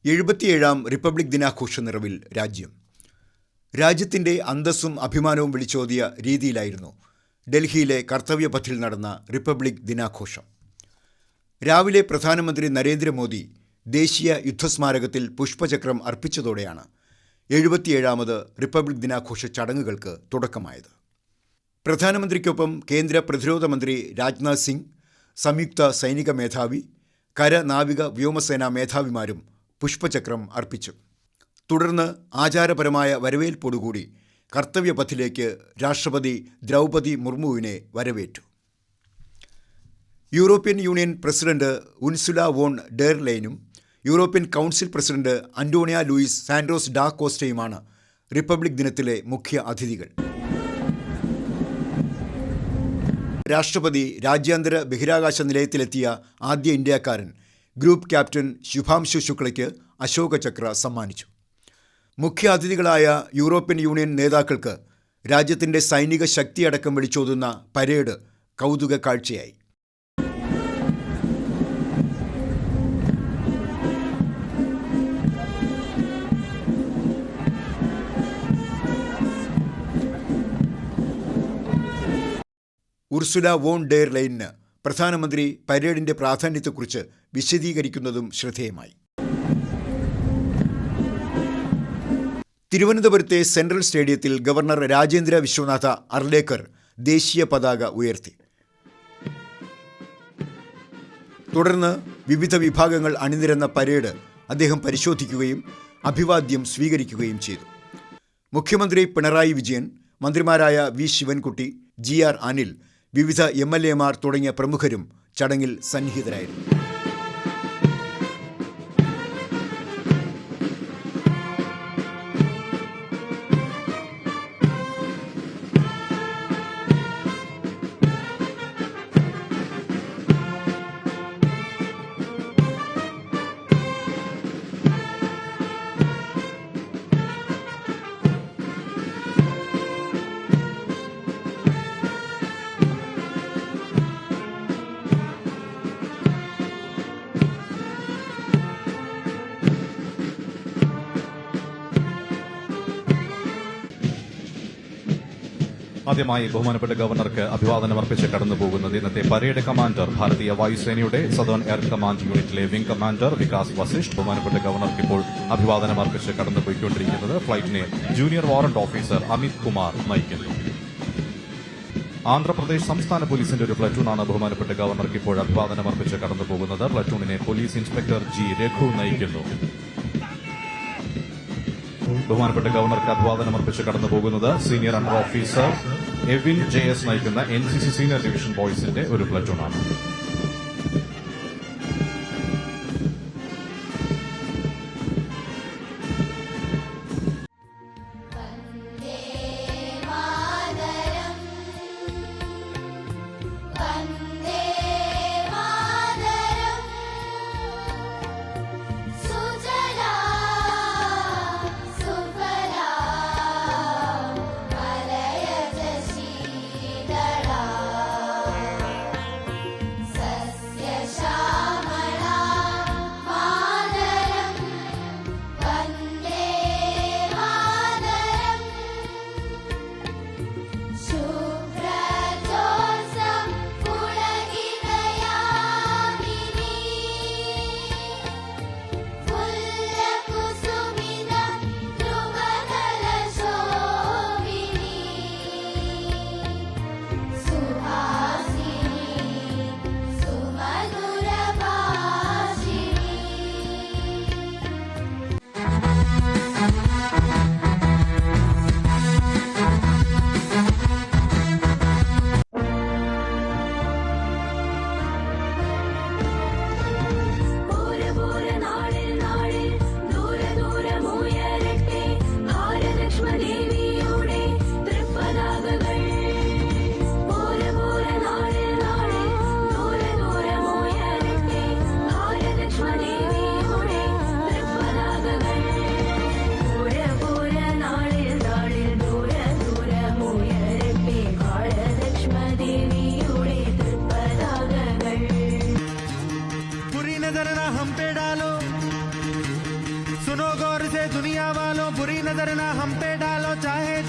77-ാം republic ദിനാഘോഷ നിറവിൽ രാജ്യത്തിൻ്റെ അന്തസ്സും അഭിമാനവും വിളിച്ചോതിയ രീതിയിലായിരുന്നു ഡൽഹിയിലെ കർത്തവ്യപഥിൽ നടന്ന റിപ്പബ്ലിക് ദിനാഘോഷം. രാവിലെ പ്രധാനമന്ത്രി നരേന്ദ്രമോദി ദേശീയ യുദ്ധസ്മാരകത്തിൽ പുഷ്പചക്രം അർപ്പിച്ചതോടെയാണ് 77-ാമത് റിപ്പബ്ലിക് ദിനാഘോഷ ചടങ്ങുകൾക്ക് തുടക്കമായത്. പ്രധാനമന്ത്രിക്കൊപ്പം കേന്ദ്ര പ്രതിരോധ മന്ത്രി രാജ്നാഥ് സിംഗ്, സംയുക്ത സൈനിക മേധാവി, കര, നാവിക, വ്യോമസേനാ മേധാവിമാരും പുഷ്പചക്രം അർപ്പിച്ചു. തുടർന്ന് ആചാരപരമായ വരവേൽപ്പോടുകൂടി കർത്തവ്യപഥിലേക്ക് രാഷ്ട്രപതി ദ്രൗപദി മുർമുവിനെ വരവേറ്റു. European Union President Ursula von der ലെയനും European Council President Antonio Luis Santos da കോസ്റ്റയുമാണ് റിപ്പബ്ലിക് ദിനത്തിലെ മുഖ്യ അതിഥികൾ. രാഷ്ട്രപതി രാജ്യാന്തര ബഹിരാകാശ നിലയത്തിലെത്തിയ ആദ്യ ഇന്ത്യക്കാരൻ ഗ്രൂപ്പ് ക്യാപ്റ്റൻ ശുഭാംശു ശുക്ലയ്ക്ക് അശോക ചക്ര സമ്മാനിച്ചു. മുഖ്യ അതിഥികളായ യൂറോപ്യൻ യൂണിയൻ നേതാക്കൾക്ക് രാജ്യത്തിൻ്റെ സൈനിക ശക്തിയടക്കം വിളിച്ചോതുന്ന പരേഡ് കൗതുക കാഴ്ചയായി. ഉർസുല വോൺ ഡെർ ലെയന് പ്രധാനമന്ത്രി പരേഡിൻ്റെ പ്രാധാന്യത്തെക്കുറിച്ച് വിശദീകരിക്കുന്നതും ശ്രദ്ധേയമായി. തിരുവനന്തപുരത്തെ സെൻട്രൽ സ്റ്റേഡിയത്തിൽ ഗവർണർ രാജേന്ദ്ര വിശ്വനാഥ അർലേക്കർ ദേശീയ പതാക ഉയർത്തി. തുടർന്ന് വിവിധ വിഭാഗങ്ങൾ അണിനിരന്ന പരേഡ് അദ്ദേഹം പരിശോധിക്കുകയും അഭിവാദ്യം സ്വീകരിക്കുകയും ചെയ്തു. മുഖ്യമന്ത്രി പിണറായി വിജയൻ, മന്ത്രിമാരായ വി ശിവൻകുട്ടി, GR അനിൽ, വിവിധ MLA-മാർ തുടങ്ങിയ പ്രമുഖരും ചടങ്ങിൽ സന്നിഹിതരായിരുന്നു. ആദ്യമായി ബഹുമാനപ്പെട്ട ഗവർണർക്ക് അഭിവാദനം അർപ്പിച്ച് കടന്നുപോകുന്നത് ഇന്നത്തെ പരേഡ് കമാൻഡർ, ഭാരതീയ വായുസേനയുടെ സദേൺ എയർ കമാൻഡ് യൂണിറ്റിലെ വിംഗ് കമാൻഡർ വികാസ് വസിഷ്ഠ്. ബഹുമാനപ്പെട്ട ഗവർണർക്ക് ഇപ്പോൾ അഭിവാദനം അർപ്പിച്ച് കടന്നുപോയിക്കൊണ്ടിരിക്കുന്നത് ഫ്ലൈറ്റിനെ junior warrant officer Amit Kumar നയിക്കുന്നു. ആന്ധ്രാപ്രദേശ് സംസ്ഥാന പോലീസിന്റെ ഒരു പ്ലറ്റൂണാണ് ബഹുമാനപ്പെട്ട ഗവർണർക്ക് ഇപ്പോൾ അഭിവാദനം അർപ്പിച്ച് കടന്നുപോകുന്നത്. പ്ലറ്റൂണിനെ പോലീസ് ഇൻസ്പെക്ടർ G രഘു നയിക്കുന്നു. ബഹുമാനപ്പെട്ട ഗവർണർക്ക് അഭിവാദനം അർപ്പിച്ച് കടന്നുപോകുന്നത് senior under officer Evin JS നയിക്കുന്ന NCC സീനിയർ ഡിവിഷൻ ബോയ്സിന്റെ ഒരു പ്ലറ്റൂണാണ്.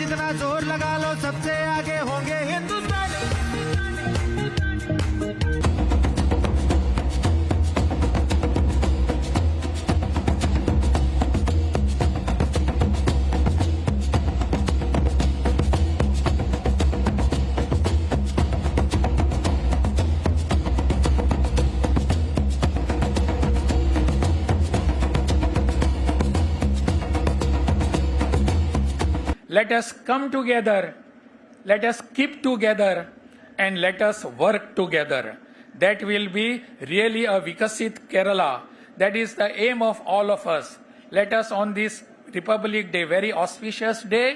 जितना जोर लगा लो सबसे आगे होंगे Hindustan. Let us come together, let us keep together, and let us work together. That will be really a Vikasit Kerala. That is the aim of all of us. Let us on this Republic Day, very auspicious day,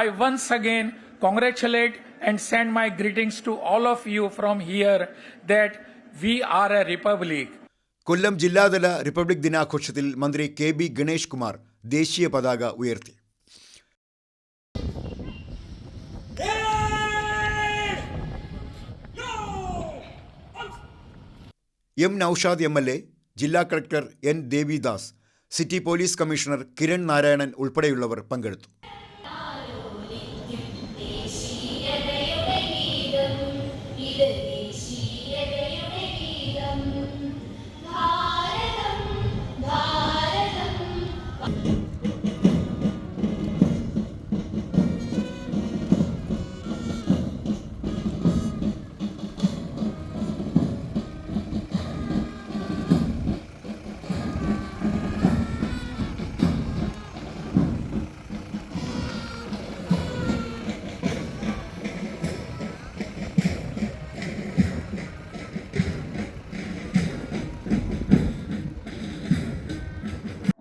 I once again congratulate and send my greetings to all of you from here that we are a republic. കൊല്ലം ജില്ലാതല republic ദിനാഘോഷത്തിൽ മന്ത്രി KB Ganesh Kumar ദേശീയ പതാക ഉയർത്തി. M Noushad MLA, ജില്ലാ collector N Devidas, city police commissioner Kiran Narayanan ഉൾപ്പെടെയുള്ളവർ പങ്കെടുത്തു.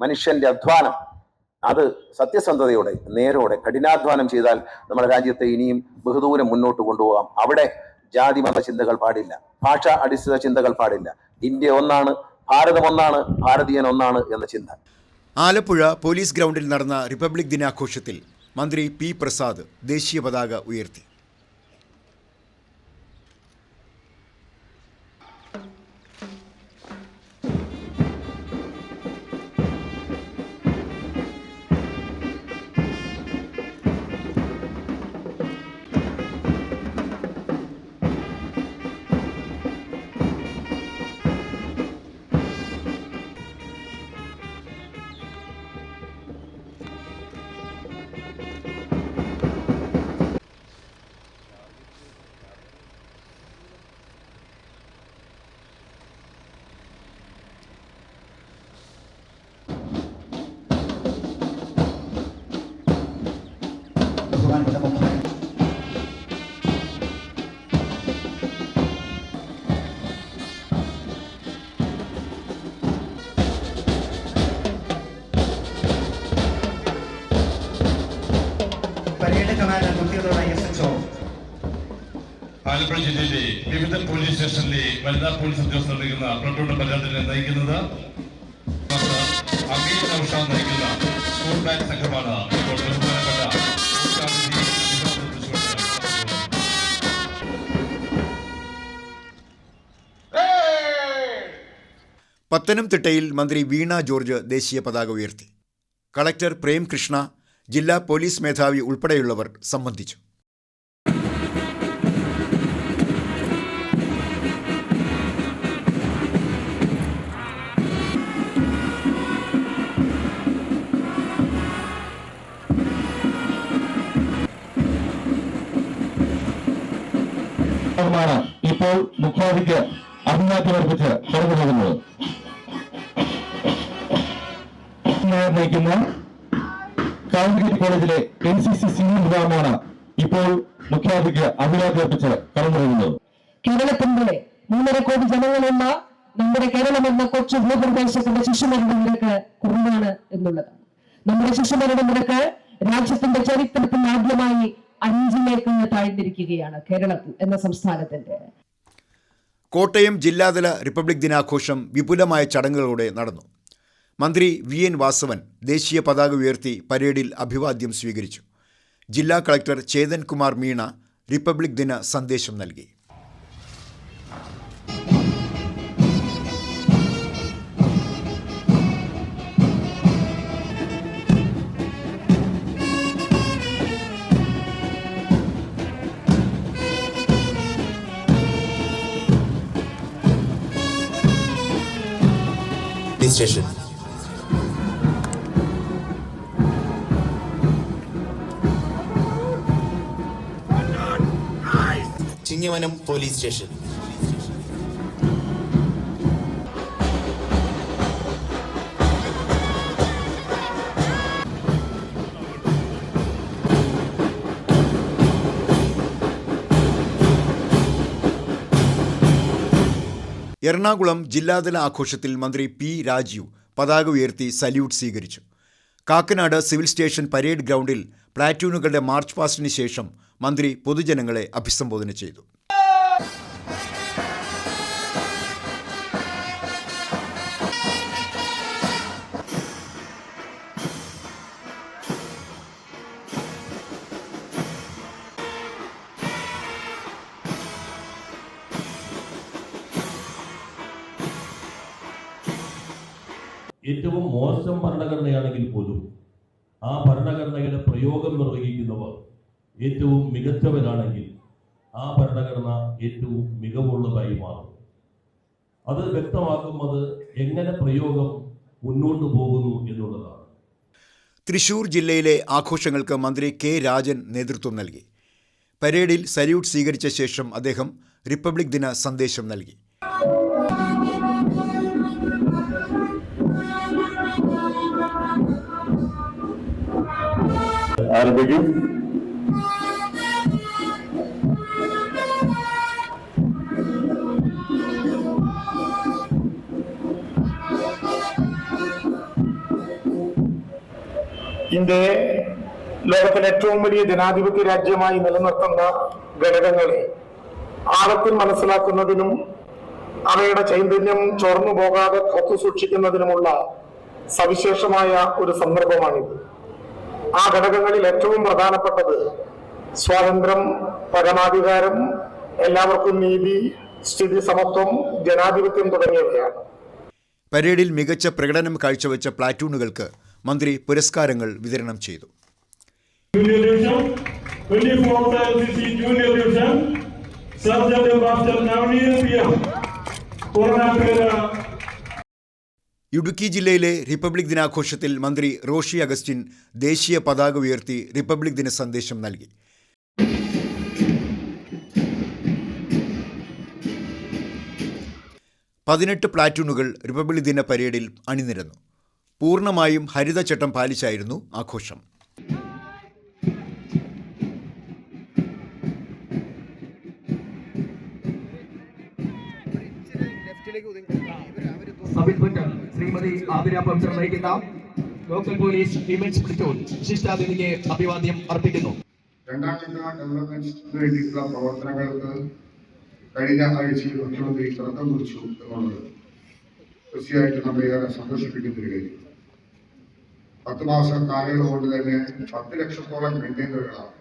മനുഷ്യന്റെ അധ്വാനം അത് സത്യസന്ധതയോടെ നേരോടെ കഠിനാധ്വാനം ചെയ്താൽ നമ്മുടെ രാജ്യത്തെ ഇനിയും ബഹുദൂരം മുന്നോട്ട് കൊണ്ടുപോകാം. അവിടെ ജാതി മത ചിന്തകൾ പാടില്ല, ഭാഷ അടിസ്ഥാന ചിന്തകൾ പാടില്ല. ഇന്ത്യ ഒന്നാണ്, ഭാരതം ഒന്നാണ്, ഭാരതീയൻ ഒന്നാണ് എന്ന ചിന്ത. ആലപ്പുഴ പോലീസ് ഗ്രൗണ്ടിൽ നടന്ന റിപ്പബ്ലിക് ദിനാഘോഷത്തിൽ മന്ത്രി P പ്രസാദ് ദേശീയ പതാക ഉയർത്തി. ആലപ്പുഴ ജില്ലയിലെ വിവിധ പോലീസ് സ്റ്റേഷനിലെ വനിതാ പോലീസ് ഉദ്യോഗസ്ഥർ നയിക്കുന്ന പ്രട്ടോട്ട പഞ്ചായത്തിനെ നയിക്കുന്നത് അമീർ നൌഷാദ് നയിക്കുന്ന സ്കൂൾ ബാങ്ക് സംഘമാണ് ഇപ്പോൾ ബഹുമാനപ്പെട്ട പത്തനംതിട്ടയിൽ മന്ത്രി വീണ ജോർജ് ദേശീയ പതാക ഉയർത്തി. കളക്ടർ പ്രേം കൃഷ്ണ, ജില്ലാ പോലീസ് മേധാവി ഉൾപ്പെടെയുള്ളവർ സംബന്ധിച്ചു. ഇപ്പോൾ മുഖ്യാതിഥിക്ക് അഭിവാദ്യമർപ്പിച്ച് കടന്നു പോകുന്നത് നയിക്കുന്ന കാലിക്കറ്റ് കോളേജിലെ NCC സീനിയർ വിഭാഗമാണ് ഇപ്പോൾ മുഖ്യാതിഥിക്ക് അഭിവാദ്യമർപ്പിച്ച് കടന്നു പോകുന്നത്. കേരളത്തിന്റെ 3.5 കോടി ജനങ്ങളുള്ള നമ്മുടെ കേരളം എന്ന കൊച്ചു ഭൂപ്രദേശത്തിന്റെ ശിശുമരണ നിരക്ക് കുറവാണ് എന്നുള്ളതാണ്. നമ്മുടെ ശിശുമരണ നിരക്ക് രാജ്യത്തിന്റെ ചരിത്രത്തിൽ ആദ്യമായി 5ലേക്ക് താഴ്ന്നിരിക്കുകയാണ് കേരളം എന്ന സംസ്ഥാനത്തിന്റെ. കോട്ടയം ജില്ലാതല റിപ്പബ്ലിക് ദിനാഘോഷം വിപുലമായ ചടങ്ങുകളോടെ നടന്നു. മന്ത്രി VN വാസവൻ ദേശീയ പതാക ഉയർത്തി പരേഡിൽ അഭിവാദ്യം സ്വീകരിച്ചു. ജില്ലാ കളക്ടർ ചേതൻ കുമാർ മീണ റിപ്പബ്ലിക് ദിന സന്ദേശം നൽകി. Station. Chingavanam police station. Ernakulam ജില്ലാതല ആഘോഷത്തിൽ മന്ത്രി പി രാജീവ് പതാക ഉയർത്തി സല്യൂട്ട് സ്വീകരിച്ചു. കാക്കനാട് സിവിൽ സ്റ്റേഷൻ പരേഡ് ഗ്രൗണ്ടിൽ പ്ലാറ്റൂണുകളുടെ മാർച്ച് പാസ്റ്റിന് ശേഷം മന്ത്രി പൊതുജനങ്ങളെ അഭിസംബോധന ചെയ്തു. ഏറ്റവും മോശം ഭരണഘടനയാണെങ്കിൽ പോലും ആ ഭരണഘടനയുടെ പ്രയോഗം നിർവഹിക്കുന്നവർ ഏറ്റവും മികച്ചവരാണെങ്കിൽ ആ ഭരണഘടന ഏറ്റവും മികവുള്ളതായി മാറും. അത് വ്യക്തമാക്കുന്നത് എങ്ങനെ പ്രയോഗം മുന്നോട്ട് പോകുന്നു എന്നുള്ളതാണ്. തൃശൂർ ജില്ലയിലെ ആഘോഷങ്ങൾക്ക് മന്ത്രി കെ രാജൻ നേതൃത്വം നൽകി. പരേഡിൽ സല്യൂട്ട് സ്വീകരിച്ച ശേഷം അദ്ദേഹം റിപ്പബ്ലിക് ദിന സന്ദേശം നൽകി. ആരംഭിക്കും. ഇന്ത്യയെ ലോകത്തിലെ ഏറ്റവും വലിയ ജനാധിപത്യ രാജ്യമായി നിലനിർത്തുന്ന ഘടകങ്ങളെ ആഴത്തിൽ മനസ്സിലാക്കുന്നതിനും അവയുടെ ചൈതന്യം ചോർന്നു പോകാതെ കാത്തു സൂക്ഷിക്കുന്നതിനുമുള്ള സവിശേഷമായ ഒരു സന്ദർഭമാണിത്. ആ ഘടകങ്ങളിൽ ഏറ്റവും പ്രധാനപ്പെട്ടത് സ്വാതന്ത്ര്യം, പരമാധികാരം, എല്ലാവർക്കും നീതി, സ്ഥിതി സമത്വം, ജനാധിപത്യം തുടങ്ങിയവയാണ്. പരേഡിൽ മികച്ച പ്രകടനം കാഴ്ചവെച്ച പ്ലാറ്റൂണുകൾക്ക് മന്ത്രി പുരസ്കാരങ്ങൾ വിതരണം ചെയ്തു. ഇടുക്കി ജില്ലയിലെ റിപ്പബ്ലിക് ദിനാഘോഷത്തിൽ മന്ത്രി റോഷി അഗസ്റ്റിൻ ദേശീയ പതാക ഉയർത്തി റിപ്പബ്ലിക് ദിന സന്ദേശം നൽകി. പതിനെട്ട് പ്ലാറ്റൂണുകൾ റിപ്പബ്ലിക് ദിന പരേഡിൽ അണിനിരന്നു. പൂർണ്ണമായും ഹരിതചട്ടം പാലിച്ചായിരുന്നു ആഘോഷം. Sub inspector Shrimati Athira professor നയിക്കുന്ന ലോക്കൽ പോലീസ് വിമൻസ് പ്ലറ്റൂൺ വിശിഷ്ടാതിഥിക്ക് അഭിവാദ്യം അർപ്പിക്കുന്നു. രണ്ടാം ഘട്ട ഡെവലപ്മെന്റിന് വേണ്ടിയിട്ടുള്ള പ്രവർത്തനങ്ങൾക്ക് കഴിഞ്ഞ ആഴ്ചയിൽ മുഖ്യമന്ത്രി തുടക്കം കുറിച്ചു എന്നുള്ളത് തീർച്ചയായിട്ടും നമ്മളെ ഏറെ സന്തോഷിപ്പിക്കുന്ന ഒരു കാര്യം. 10 മാസം കാലയളവ് കൊണ്ട് തന്നെ 10 ലക്ഷത്തോളം കണ്ടെയ്നറുകളാണ്.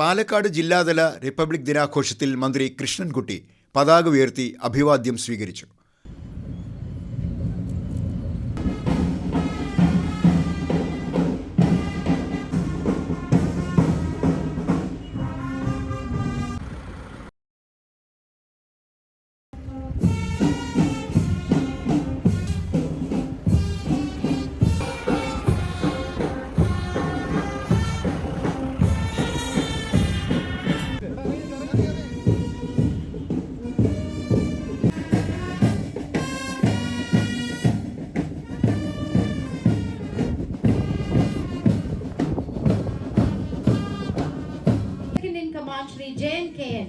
പാലക്കാട് ജില്ലാതല റിപ്പബ്ലിക് ദിനാഘോഷത്തിൽ മന്ത്രി കൃഷ്ണൻകുട്ടി പതാക ഉയർത്തി അഭിവാദ്യം സ്വീകരിച്ചു. JNKN.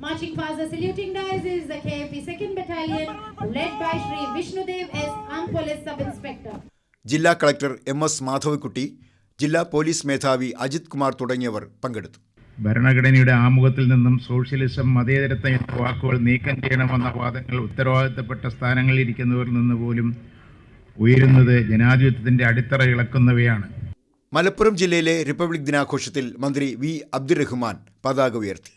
Marching past the saluting dice is the KFP 2nd Battalion led by Shri Vishnudev S. Armed Police Sub-Inspector. ജില്ലാ കളക്ടർ MS മാധവക്കുട്ടി, ജില്ലാ പോലീസ് മേധാവി അജിത് കുമാർ തുടങ്ങിയവർ പങ്കെടുത്തു. ഭരണഘടനയുടെ ആമുഖത്തിൽ നിന്നും സോഷ്യലിസം, മതേതരത്വം എന്ന വാക്കുകൾ നീക്കം ചെയ്യണമെന്ന വാദങ്ങൾ ഉത്തരവാദിത്തപ്പെട്ട സ്ഥാനങ്ങളിൽ ഇരിക്കുന്നവരിൽ നിന്ന് പോലും ഉയരുന്നത് ജനാധിപത്യത്തിന്റെ അടിത്തറ ഇളക്കുന്നവയാണ്. മലപ്പുറം ജില്ലയിലെ റിപ്പബ്ലിക് ദിനാഘോഷത്തിൽ മന്ത്രി വി അബ്ദുറഹ്മാൻ പതാക ഉയർത്തി.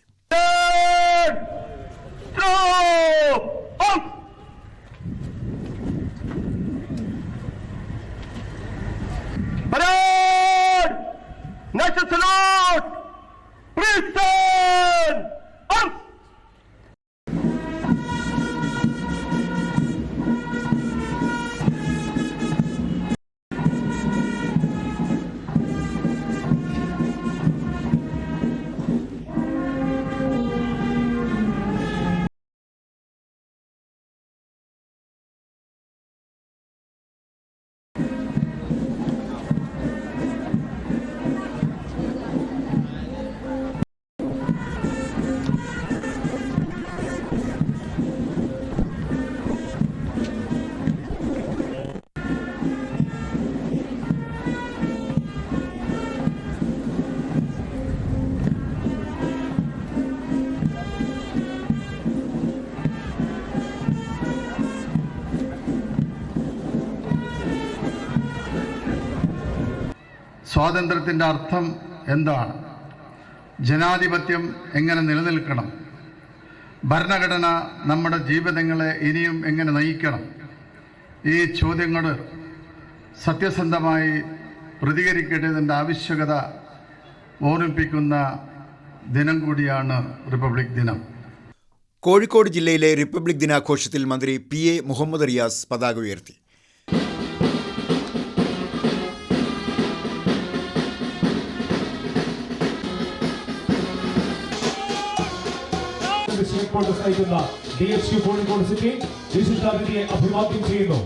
സ്വാതന്ത്ര്യത്തിൻ്റെ അർത്ഥം എന്താണ്? ജനാധിപത്യം എങ്ങനെ നിലനിൽക്കണം? ഭരണഘടന നമ്മുടെ ജീവിതങ്ങളെ ഇനിയും എങ്ങനെ നയിക്കണം? ഈ ചോദ്യങ്ങൾ സത്യസന്ധമായി പ്രതികരിക്കേണ്ടതിൻ്റെ ആവശ്യകത ഓർമ്മിപ്പിക്കുന്ന ദിനം കൂടിയാണ് റിപ്പബ്ലിക് ദിനം. കോഴിക്കോട് ജില്ലയിലെ റിപ്പബ്ലിക് ദിനാഘോഷത്തിൽ മന്ത്രി PA മുഹമ്മദ് റിയാസ് പതാക ഉയർത്തി. DHQ കോഴിക്കോട് സിറ്റി വിശിഷ്ടാതിഥിയെ അഭിവാദ്യം ചെയ്യുന്നു.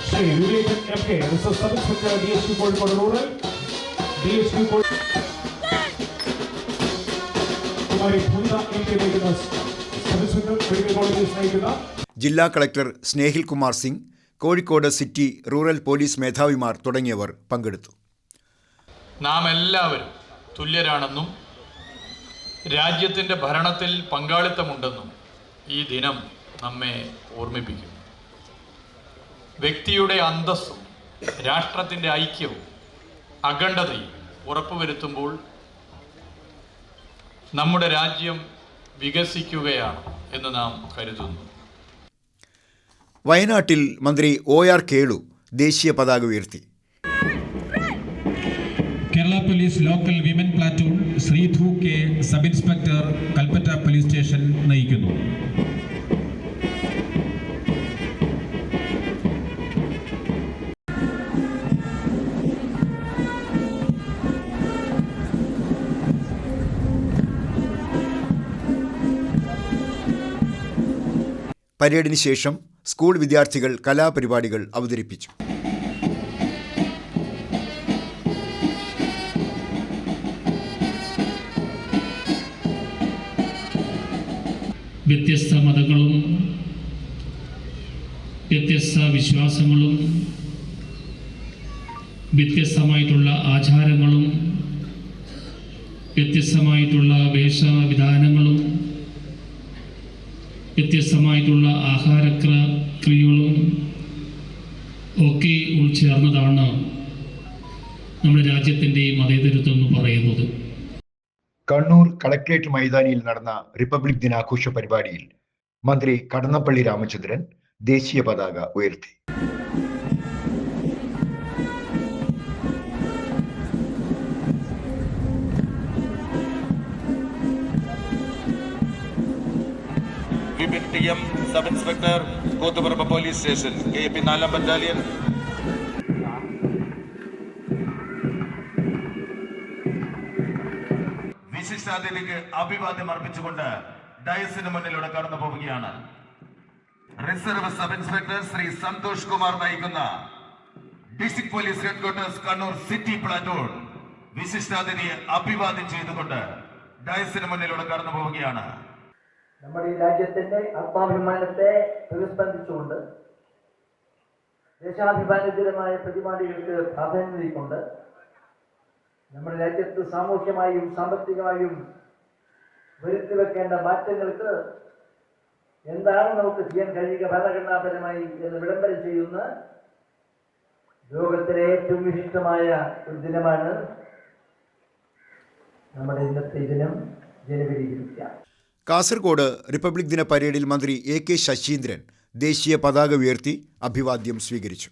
Shri Vivekan MK, sub inspector DHQ Kozhikode rural, DHQ ജില്ലാ collector Snehil Kumar Singh, Kozhikode city rural police മേധാവിമാർ തുടങ്ങിയവർ പങ്കെടുത്തു. നാം എല്ലാവരും തുല്യരാണെന്നും രാജ്യത്തിൻ്റെ ഭരണത്തിൽ പങ്കാളിത്തമുണ്ടെന്നും ഈ ദിനം നമ്മെ ഓർമ്മിപ്പിക്കുന്നു. വ്യക്തിയുടെ അന്തസ്സും രാഷ്ട്രത്തിൻ്റെ ഐക്യവും അഖണ്ഡതയും ഉറപ്പുവരുത്തുമ്പോൾ നമ്മുടെ രാജ്യം വികസിക്കുകയാണ് എന്ന് നാം കരുതുന്നു. വയനാട്ടിൽ മന്ത്രി OR കേളു ദേശീയ പതാക ഉയർത്തി. Kerala police local women platoon Sreedhu K, sub inspector Kalpetta police station നയിക്കുന്നു. പരേഡിന് ശേഷം സ്കൂൾ വിദ്യാർത്ഥികൾ കലാപരിപാടികൾ അവതരിപ്പിച്ചു. വ്യത്യസ്ത മതങ്ങളും വ്യത്യസ്ത വിശ്വാസങ്ങളും വ്യത്യസ്തമായിട്ടുള്ള ആചാരങ്ങളും വ്യത്യസ്തമായിട്ടുള്ള വേഷവിധാനങ്ങളും വ്യത്യസ്തമായിട്ടുള്ള ആഹാരക്രിയകളും ഒക്കെ ഉൾച്ചേർന്നതാണ് നമ്മുടെ രാജ്യത്തിൻ്റെ മതേതരത്വം എന്ന് പറയുന്നത്. കണ്ണൂർ കളക്ട്രേറ്റ് മൈതാനിയിൽ നടന്ന റിപ്പബ്ലിക് ദിനാഘോഷ പരിപാടിയിൽ മന്ത്രി കടന്നപ്പള്ളി രാമചന്ദ്രൻ ദേശീയ പതാക ഉയർത്തി. Sub inspector Koothuparamba police station KP 4 battalion. വിശിഷ്ടാതിഥിക്ക് അഭിവാദ്യം അർപ്പിച്ചുകൊണ്ട് ഡയസിന് മുന്നിലൂടെ കടന്നു പോവുകയാണ് reserve sub inspector Shri Santhosh Kumar നയിക്കുന്ന district police headquarters Kannur city platoon വിശിഷ്ടാതിഥിയെ അഭിവാദ്യം ചെയ്തുകൊണ്ട് ഡയസിന് മുന്നിലൂടെ കടന്നു പോവുകയാണ്. നമ്മുടെ ഈ രാജ്യത്തിന്റെ ആത്മാഭിമാനത്തെ പ്രതിസ്പന്ദിച്ചുകൊണ്ട് ദേശാഭിമാനജനമായ പരിപാടികൾക്ക് പ്രാധാന്യം നൽകിക്കൊണ്ട് നമ്മുടെ രാജ്യത്ത് സാമൂഹ്യമായും സാമ്പത്തികമായും വരുത്തി വെക്കേണ്ട മാറ്റങ്ങൾക്ക് എന്താണ് നമുക്ക് ചെയ്യാൻ കഴിയുക ഭരണഘടനാപരമായി എന്ന് വിളംബരം ചെയ്യുന്ന ലോകത്തിലെ ഏറ്റവും വിശിഷ്ടമായ ഒരു ദിനമാണ് നമ്മുടെ ഇന്നത്തെ ദിനം, ജനുവരി 20. കാസർഗോഡ് റിപ്പബ്ലിക് ദിന പരേഡിൽ മന്ത്രി AK ശശീന്ദ്രൻ ദേശീയ പതാക ഉയർത്തി അഭിവാദ്യം സ്വീകരിച്ചു.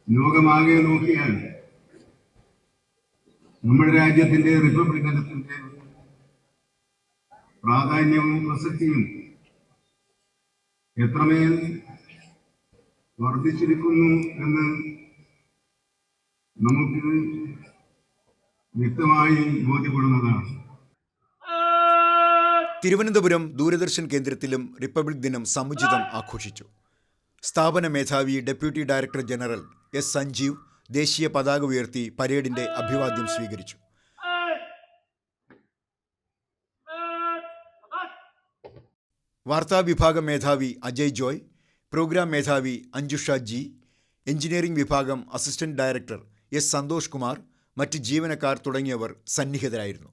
ലോകമാകെ നോക്കിയാൽ നമ്മുടെ രാജ്യത്തിന്റെ റിപ്പബ്ലിക് ദിനത്തിന്റെ പ്രാധാന്യവും പ്രസക്തിയും എത്രമേൽ വർദ്ധിച്ചിരിക്കുന്നു എന്ന് നമുക്ക് വ്യക്തമായി ബോധ്യപ്പെടുന്നതാണ്. തിരുവനന്തപുരം ദൂരദർശൻ കേന്ദ്രത്തിലും റിപ്പബ്ലിക് ദിനം സമുചിതം ആഘോഷിച്ചു. സ്ഥാപന മേധാവി deputy director general S. Sanjeev ദേശീയ പതാക ഉയർത്തി പരേഡിന്റെ അഭിവാദ്യം സ്വീകരിച്ചു. വാർത്താ വിഭാഗം മേധാവി അജയ് ജോയ്, പ്രോഗ്രാം മേധാവി അഞ്ജുഷ ജി, എഞ്ചിനീയറിംഗ് വിഭാഗം assistant director S Santhosh Kumar, മറ്റ് ജീവനക്കാർ തുടങ്ങിയവർ സന്നിഹിതരായിരുന്നു.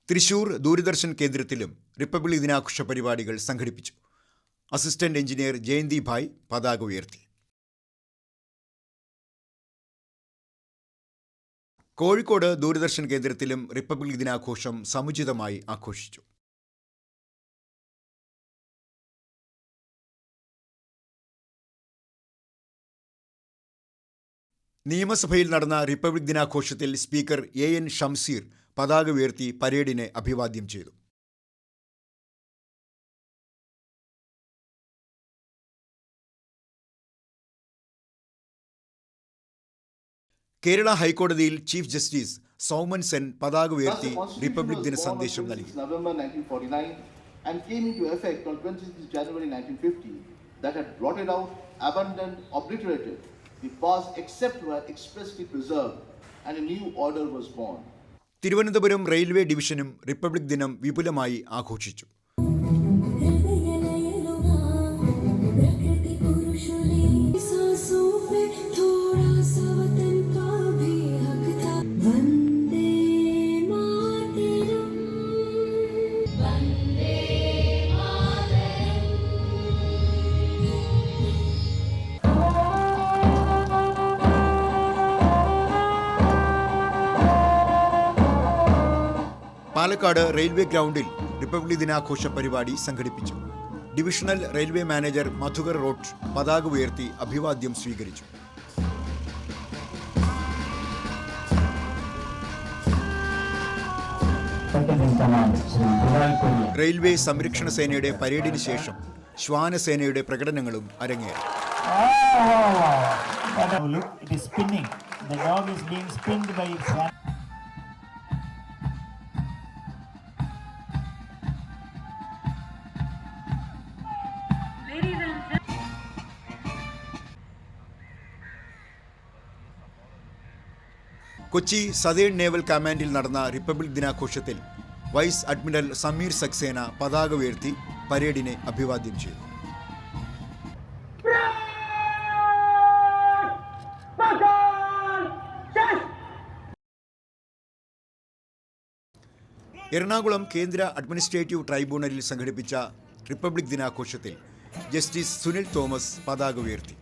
തൃശൂർ ദൂരദർശൻ കേന്ദ്രത്തിലും റിപ്പബ്ലിക് ദിനാഘോഷ പരിപാടികൾ സംഘടിപ്പിച്ചു. അസിസ്റ്റന്റ് എഞ്ചിനീയർ ജയന്തി ഭായ് പതാക ഉയർത്തി. കോഴിക്കോട് ദൂരദർശൻ കേന്ദ്രത്തിലും റിപ്പബ്ലിക് ദിനാഘോഷം സമുചിതമായി ആഘോഷിച്ചു. നിയമസഭയിൽ നടന്ന റിപ്പബ്ലിക് ദിനാഘോഷത്തിൽ സ്പീക്കർ എൻ ഷംസീർ പതാക ഉയർത്തി പരേഡിനെ അഭിവാദ്യം ചെയ്തു. കേരള ഹൈക്കോടതിയിൽ ചീഫ് ജസ്റ്റിസ് സൗമൻ സെൻ പതാക ഉയർത്തി റിപ്പബ്ലിക് ദിന സന്ദേശം നൽകി. and came into effect on 26 January 1950 that had blotted out, abandoned, obliterated the past except were expressly preserved and a new order was born. Thiruvananthapuram railway ഡിവിഷനും റിപ്പബ്ലിക് ദിനം വിപുലമായി ആഘോഷിച്ചു. പാലക്കാട് റെയിൽവേ ഗ്രൗണ്ടിൽ റിപ്പബ്ലിക് ദിനാഘോഷ പരിപാടി സംഘടിപ്പിച്ചു. Divisional railway manager Madhukar Rout പതാക ഉയർത്തി അഭിവാദ്യം സ്വീകരിച്ചു. റെയിൽവേ സംരക്ഷണ സേനയുടെ പരേഡിന് ശേഷം ശ്വാനസേനയുടെ പ്രകടനങ്ങളും അരങ്ങേറി. കൊച്ചി സതേൺ നേവൽ കമാൻഡിൽ നടന്ന റിപ്പബ്ലിക് ദിനാഘോഷത്തിൽ വൈസ് അഡ്മിറൽ സമീർ സക്സേന പതാക ഉയർത്തി പരേഡിനെ അഭിവാദ്യം ചെയ്തു. എറണാകുളം കേന്ദ്ര അഡ്മിനിസ്ട്രേറ്റീവ് ട്രൈബ്യൂണലിൽ സംഘടിപ്പിച്ച റിപ്പബ്ലിക് ദിനാഘോഷത്തിൽ ജസ്റ്റിസ് സുനിൽ തോമസ് പതാക ഉയർത്തി.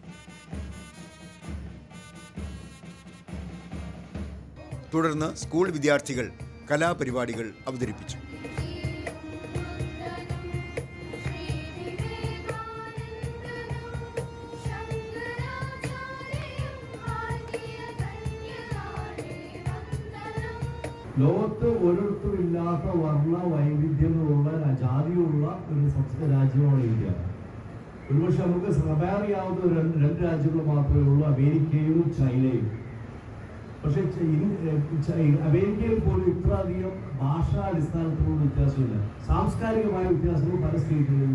തുടർന്ന് സ്കൂൾ വിദ്യാർത്ഥികൾ കലാപരിപാടികൾ അവതരിപ്പിച്ചു. ലോകത്ത് ഒരിടത്തും ഇല്ലാത്ത വർണ്ണ വൈവിധ്യങ്ങളുള്ള ജാതിയുള്ള ഒരു രാജ്യമാണ് ഇന്ത്യ. ഒരുപക്ഷെ നമുക്ക് അറിയാവുന്ന രണ്ട് രാജ്യങ്ങൾ മാത്രമേ ഉള്ളൂ, അമേരിക്കയും ചൈനയും. പക്ഷെ അമേരിക്കയിൽ പോലും ഇത്രയധികം ഭാഷാടിസ്ഥാനത്തിലുള്ള വ്യത്യാസമില്ല. സാംസ്കാരികമായ വ്യത്യാസങ്ങൾ പല സ്റ്റേറ്റുകളിലും